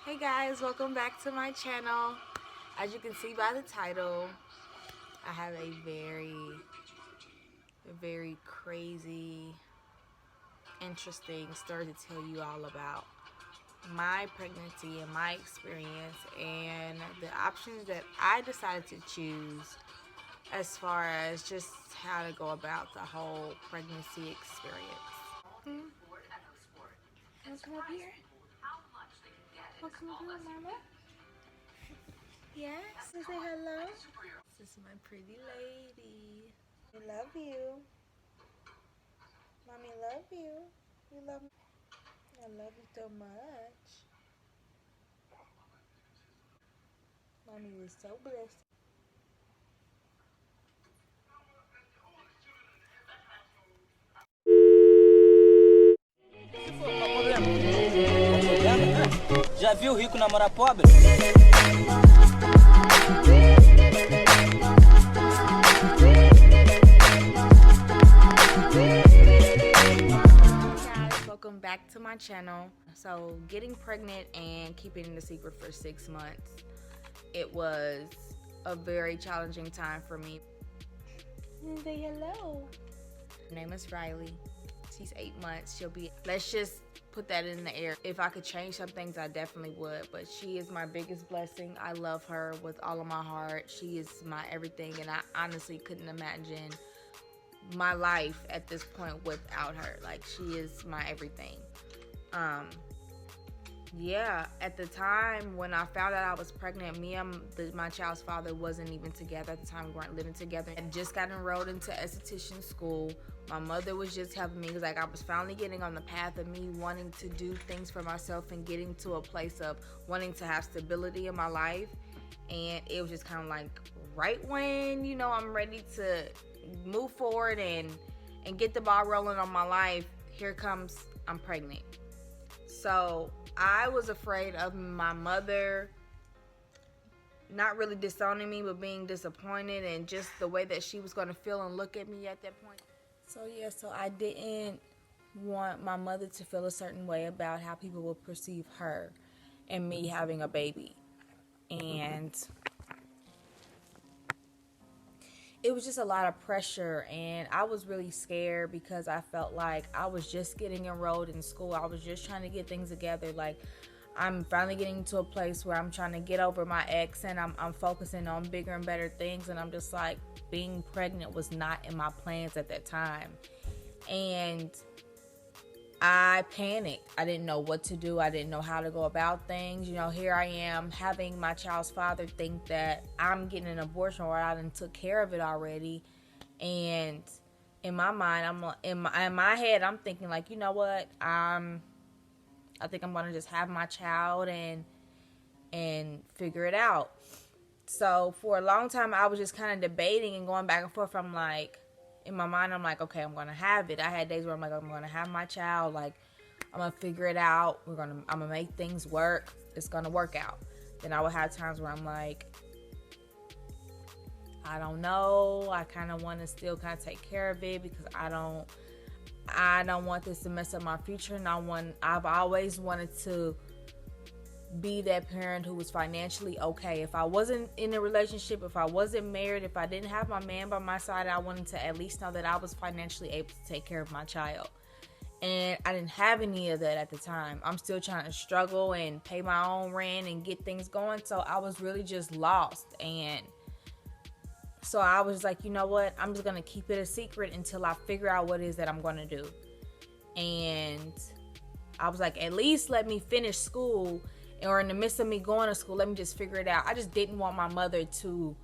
Hey guys, welcome back to my channel. As you can see by the title, I have a very crazy, interesting story to tell you all about my pregnancy and my experience and the options that I decided to choose as far as just how to go about the whole pregnancy experience. Hmm? Wanna come up here? Wanna come up here, Mama? Yes? Say hello. This is my pretty lady. I love you. Mommy love you. You love me. I love you so much. Mommy was so blessed. Já viu rico namorar pobre? Guys, welcome back to my channel. So getting pregnant and keeping it a secret for 6 months, it was a very challenging time for me. Say hello. Her name is Riley. She's 8 months. She'll be, let's just put that in the air. If I could change some things, I definitely would. But she is my biggest blessing. I love her with all of my heart. She is my everything, and I honestly couldn't imagine my life at this point without her. Like, she is my everything. Yeah, at the time when I found out I was pregnant, me and my child's father wasn't even together at the time. We weren't living together. I just got enrolled into esthetician school. My mother was just helping me because, like, I was finally getting on the path of me wanting to do things for myself and getting to a place of wanting to have stability in my life. And it was just kind of like right when, I'm ready to move forward and get the ball rolling on my life, here comes, I'm pregnant. So I was afraid of my mother not really disowning me, but being disappointed, and just the way that she was going to feel and look at me at that point. So yeah, so I didn't want my mother to feel a certain way about how people will perceive her and me having a baby. And it was just a lot of pressure, and I was really scared because I felt like I was just getting enrolled in school. I was just trying to get things together. Like, I'm finally getting to a place where I'm trying to get over my ex, and I'm focusing on bigger and better things. And I'm just like, being pregnant was not in my plans at that time. And I panicked. I didn't know what to do. I didn't know how to go about things. Here I am having my child's father think that I'm getting an abortion, or I done took care of it already. And in my mind, in my head, I'm thinking like, you know what? I think I'm gonna just have my child and figure it out. So for a long time, I was just kind of debating and going back and forth. I'm like, in my mind, I'm like, okay, I'm gonna have it. I had days where I'm like, I'm gonna have my child. Like, I'm gonna figure it out. I'm gonna make things work. It's gonna work out. Then I would have times where I'm like, I don't know. I kind of want to still kind of take care of it because I don't want this to mess up my future. And I've always wanted to be that parent who was financially okay. If I wasn't in a relationship, if I wasn't married, if I didn't have my man by my side, I wanted to at least know that I was financially able to take care of my child. And I didn't have any of that at the time. I'm still trying to struggle and pay my own rent and get things going. So I was really just lost. And so I was like, you know what? I'm just going to keep it a secret until I figure out what it is that I'm going to do. And I was like, at least let me finish school, or in the midst of me going to school, let me just figure it out. I just didn't want my mother to,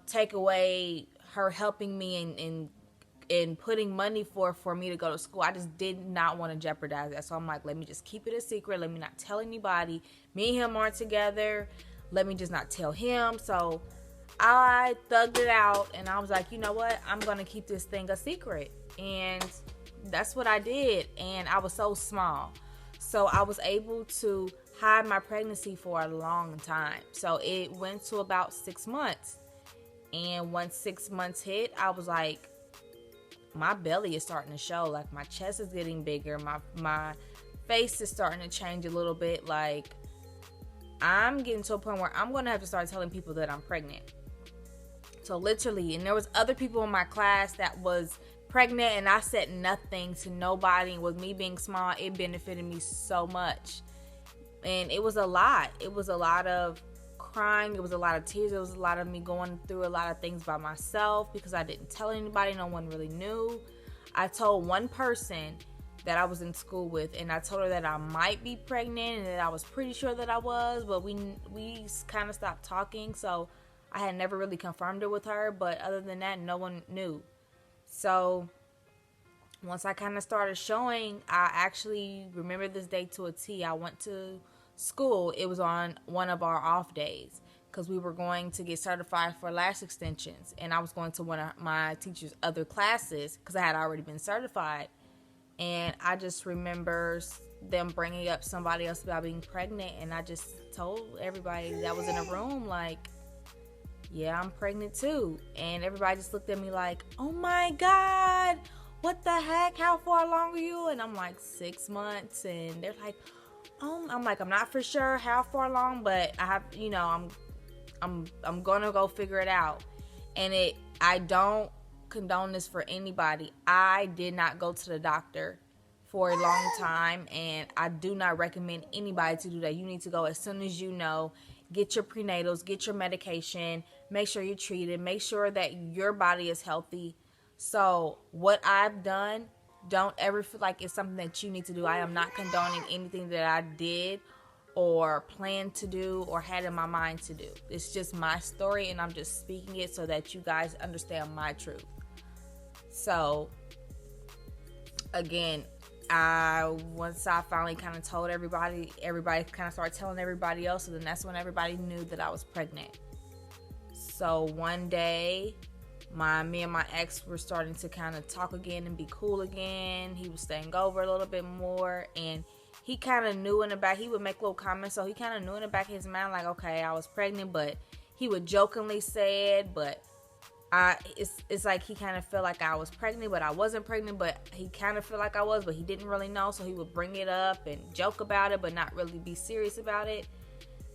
take away her helping me and putting money for me to go to school. I just did not want to jeopardize that. So I'm like, let me just keep it a secret. Let me not tell anybody. Me and him aren't together. Let me just not tell him. So I thugged it out, and I was like, you know what? I'm going to keep this thing a secret. And that's what I did. And I was so small. So I was able to hide my pregnancy for a long time. So it went to about 6 months. And once 6 months hit, I was like, my belly is starting to show. Like, my chest is getting bigger. My face is starting to change a little bit. Like, I'm getting to a point where I'm going to have to start telling people that I'm pregnant. So literally, and there was other people in my class that was pregnant, and I said nothing to nobody. And with me being small, it benefited me so much. And it was a lot. It was a lot of crying. It was a lot of tears. It was a lot of me going through a lot of things by myself because I didn't tell anybody. No one really knew. I told one person that I was in school with, and I told her that I might be pregnant and that I was pretty sure that I was, but we kind of stopped talking, so I had never really confirmed it with her. But other than that, no one knew. So once I kind of started showing, I actually remember this day to a T. I went to school. It was on one of our off days because we were going to get certified for lash extensions, and I was going to one of my teacher's other classes because I had already been certified. And I just remember them bringing up somebody else about being pregnant, and I just told everybody that was in a room, like, yeah, I'm pregnant too. And everybody just looked at me like, oh my God, what the heck? How far along are you? And I'm like, 6 months. And they're like, oh, I'm like, I'm not for sure how far along, but I have, I'm gonna go figure it out. And I don't condone this for anybody. I did not go to the doctor for a long time, and I do not recommend anybody to do that. You need to go as soon as you know. Get your prenatals, get your medication, make sure you're treated, make sure that your body is healthy. So what I've done, don't ever feel like it's something that you need to do. I am not condoning anything that I did or planned to do or had in my mind to do. It's just my story, and I'm just speaking it so that you guys understand my truth. So again, once I finally kind of told everybody kind of started telling everybody else, and then that's when everybody knew that I was pregnant. So one day, me and my ex were starting to kind of talk again and be cool again. He was staying over a little bit more, and he kind of knew in the back. He would make little comments, so he kind of knew in the back of his mind, like, okay, I was pregnant, but he would jokingly say it, but it's like he kind of felt like I was pregnant, but I wasn't pregnant, but he kind of felt like I was, but he didn't really know, so he would bring it up and joke about it, but not really be serious about it.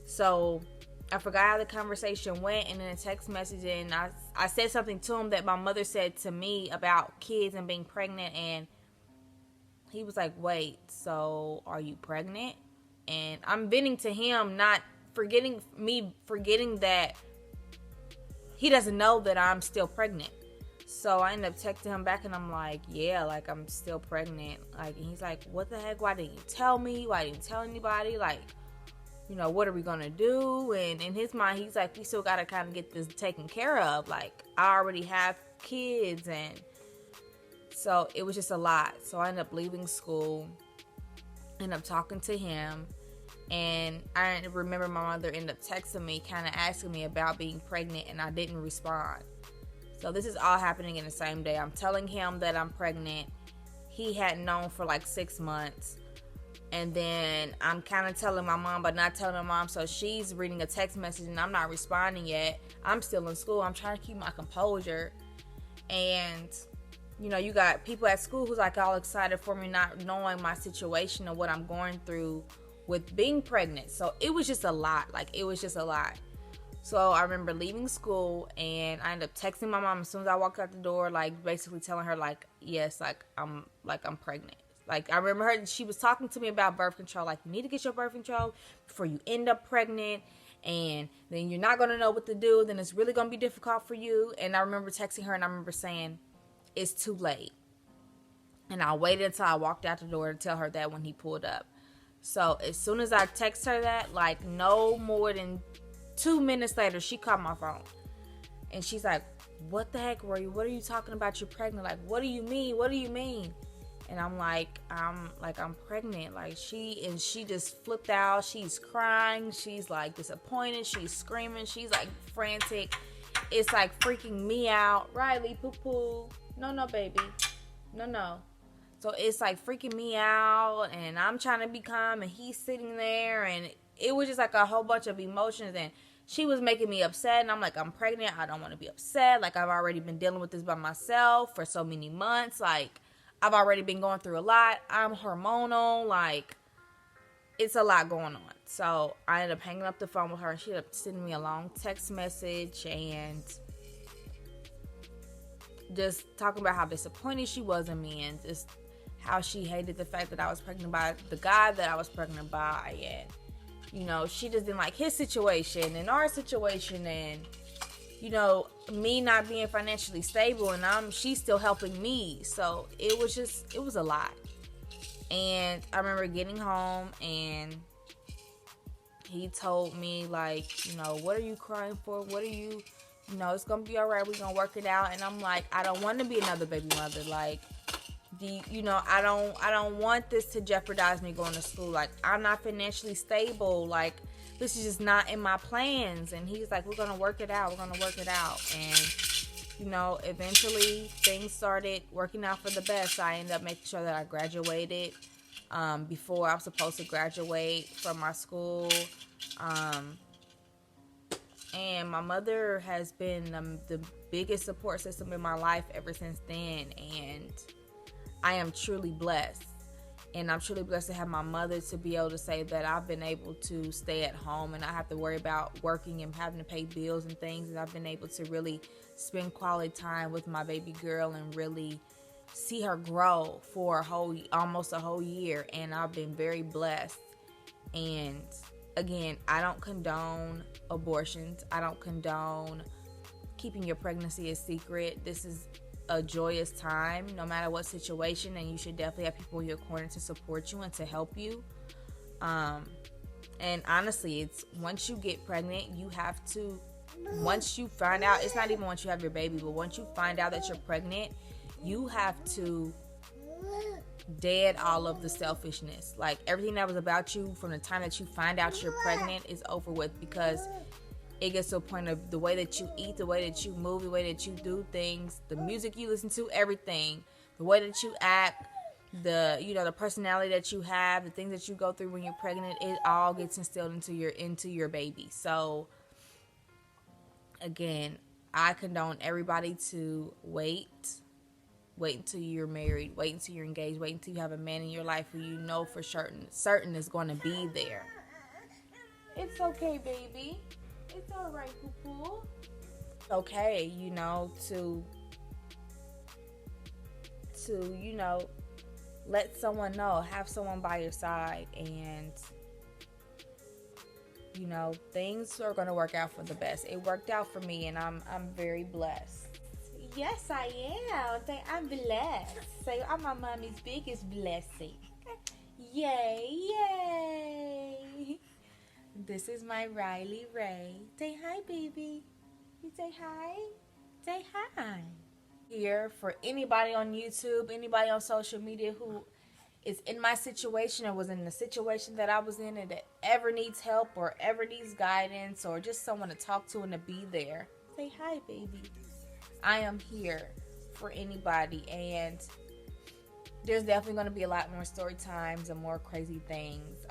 So I forgot how the conversation went, and in a text message, and I said something to him that my mother said to me about kids and being pregnant, and he was like, wait, so are you pregnant? And I'm venting to him, not forgetting that he doesn't know that I'm still pregnant. So I ended up texting him back, and I'm like, yeah, like, I'm still pregnant. Like, and he's like, what the heck? Why didn't you tell me? Why didn't you tell anybody? Like, what are we gonna do? And in his mind, he's like, we still gotta kind of get this taken care of. Like, I already have kids, and so it was just a lot. So I ended up leaving school, ended up talking to him, and I remember my mother ended up texting me, kind of asking me about being pregnant, and I didn't respond. So this is all happening in the same day. I'm telling him that I'm pregnant. He hadn't known for like 6 months. And then I'm kind of telling my mom, but not telling my mom. So she's reading a text message, and I'm not responding yet. I'm still in school. I'm trying to keep my composure. And, you got people at school who's like all excited for me, not knowing my situation and what I'm going through with being pregnant. So it was just a lot. Like, it was just a lot. So I remember leaving school, and I ended up texting my mom as soon as I walked out the door, like, basically telling her, like, yes, I'm pregnant. Like, I remember she was talking to me about birth control. Like, you need to get your birth control before you end up pregnant. And then you're not going to know what to do. Then it's really going to be difficult for you. And I remember texting her, and I remember saying, it's too late. And I waited until I walked out the door to tell her that when he pulled up. So as soon as I text her that, like, no more than 2 minutes later, she called my phone. And she's like, what the heck were you? What are you talking about? You're pregnant. Like, what do you mean? What do you mean? And I'm pregnant. Like, she just flipped out. She's crying. She's like disappointed. She's screaming. She's like frantic. It's like freaking me out. Riley, poo. No, baby. No. So it's like freaking me out, and I'm trying to be calm, and he's sitting there, and it was just like a whole bunch of emotions, and she was making me upset, and I'm like, I'm pregnant. I don't want to be upset. Like, I've already been dealing with this by myself for so many months. Like, I've already been going through a lot. I'm hormonal. Like, it's a lot going on. So I ended up hanging up the phone with her, and she ended up sending me a long text message and just talking about how disappointed she was in me, and just how she hated the fact that I was pregnant by the guy that I was pregnant by, and you know, she just didn't like his situation and our situation, and you know, me not being financially stable, and she's still helping me. So it was a lot. And I remember getting home, and he told me, like, you know, what are you crying for? What are you, you know, it's gonna be all right. We're gonna work it out. And I'm like, I don't want to be another baby mother. Like, you know, I don't want this to jeopardize me going to school. Like, I'm not financially stable. Like, this is just not in my plans. And he's like, we're gonna work it out. We're gonna work it out. And you know, eventually things started working out for the best. I ended up making sure that I graduated before I was supposed to graduate from my school. And my mother has been the biggest support system in my life ever since then. And I am truly blessed. And I'm truly blessed to have my mother to be able to say that I've been able to stay at home and not have to worry about working and having to pay bills and things. And I've been able to really spend quality time with my baby girl and really see her grow for almost a whole year. And I've been very blessed. And again, I don't condone abortions. I don't condone keeping your pregnancy a secret. This is a joyous time no matter what situation, and you should definitely have people in your corner to support you and to help you. And honestly, it's once you get pregnant, you have to, once you find out, it's not even once you have your baby, but once you find out that you're pregnant, you have to dead all of the selfishness. Like, everything that was about you from the time that you find out you're pregnant is over with, because it gets to a point of the way that you eat, the way that you move, the way that you do things, the music you listen to, everything, the way that you act, the personality that you have, the things that you go through when you're pregnant, it all gets instilled into your baby. So again, I condone everybody to wait until you're married, wait until you're engaged, wait until you have a man in your life who you know for certain is going to be there. It's okay, baby. It's all right, poo-poo. Okay, you know, to you know, let someone know, have someone by your side, and you know, things are gonna work out for the best. It worked out for me, and I'm very blessed. Yes, I am. I'm blessed. So I'm my mommy's biggest blessing. Yay, yay. This is my Riley Ray. Say hi, baby. You say hi? Say hi. Here for anybody on YouTube, anybody on social media who is in my situation or was in the situation that I was in and that ever needs help or ever needs guidance or just someone to talk to and to be there. Say hi, baby. I am here for anybody, and there's definitely going to be a lot more story times and more crazy things.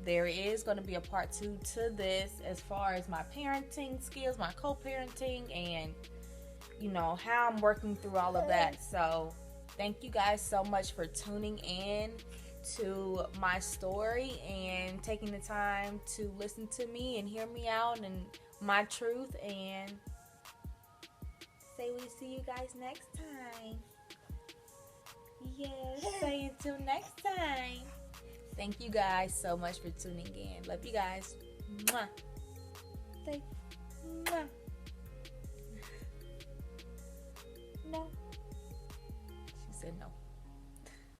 There is going to be a part 2 to this as far as my parenting skills, my co-parenting, and you know, how I'm working through all of that. So thank you guys so much for tuning in to my story and taking the time to listen to me and hear me out and my truth, and say we'll see you guys next time. Yes, say until next time. Thank you guys so much for tuning in. Love you guys. Mwah. Say mwah. No. She said no.